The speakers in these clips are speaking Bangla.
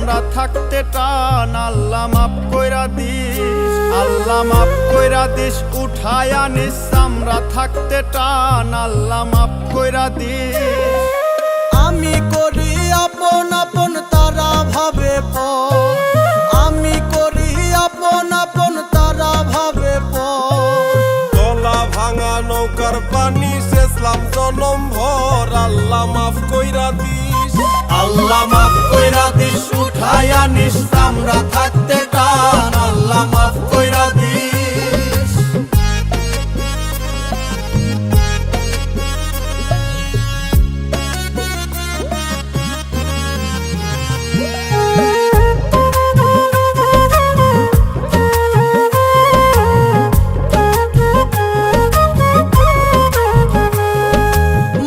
আমরা থাকতে টান আল্লাহ মাফ কইরা দিস, আল্লাহ মাফ কইরা দিস। উঠায়া নিস আমরা থাকতে টান আল্লাহ মাফ কইরা দিস। আমি করি আপন আপন তারা ভাবে পর, আমি করি আপন আপন তারা ভাবে পর। গলা ভাঙা নৌকার পানি শেষলাম জনম ভর, আল্লাহ মাফ কইরা দিস, আল্লাহ মাফ কইরা দিস। উঠায়া নিস আমরা থাকতে টান আল্লাহ মাফ কইরা দিস।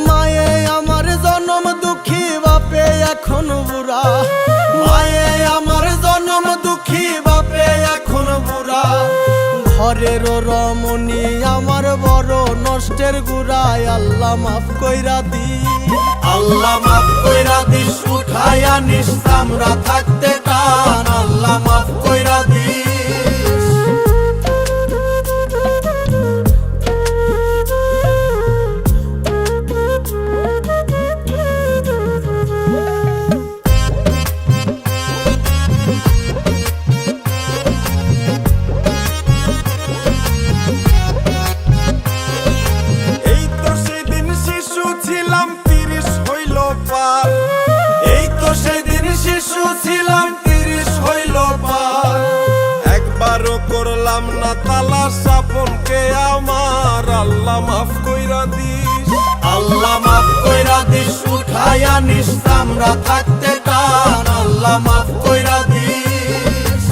মায়ে আমার জনম দুঃখী বাপে এখন বুড়া, মায়ে আমার জনম দুঃখী বাপে এখন বুড়া। ঘরের রমণী আমার বড় নষ্টের গুড়ায়, আল্লাহ মাফ কইরা দিস, আল্লাহ মাফ কইরা দিস। উঠায়া নিস আমরা থাকতে টান আল্লাহ মাফ কইরা দিস। এই তো সেদিন শিশু ছিলাম 30 হইল পার, এই তো সেদিন শিশু ছিলাম 30 হইল পার। একবারও করলাম না তালাশ আপনকে আমার, আল্লাহ মাফ কইরা দিস, আল্লাহ মাফ কইরা দিস। উঠায়া নিস আমরা থাকতে টান আল্লাহ মাফ কইরা দিস।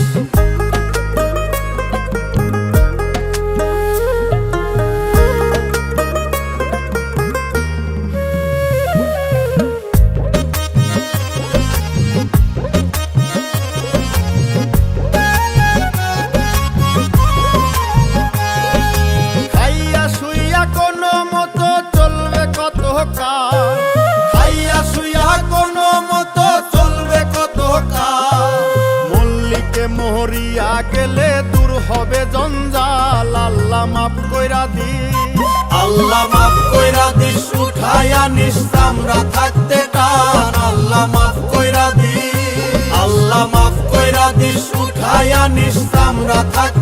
খাইয়া শুইয়া কোনো মতো চলবে কত কাল, খাইয়া শুইয়া কোনো মতো চলবে কত কাল। মল্লিকে মরিয়া গেলে দূর হবে জঞ্জাল আল্লাহ মাফ কইরা দিস, আল্লাহ মাফ কইরা দিস। উঠায়া নিস আমরা থাকতে টান আল্লাহ মাফ কইরা দিস, আল্লাহ মাফ কইরা দিস। উঠায়া নিস আমরা থাকতে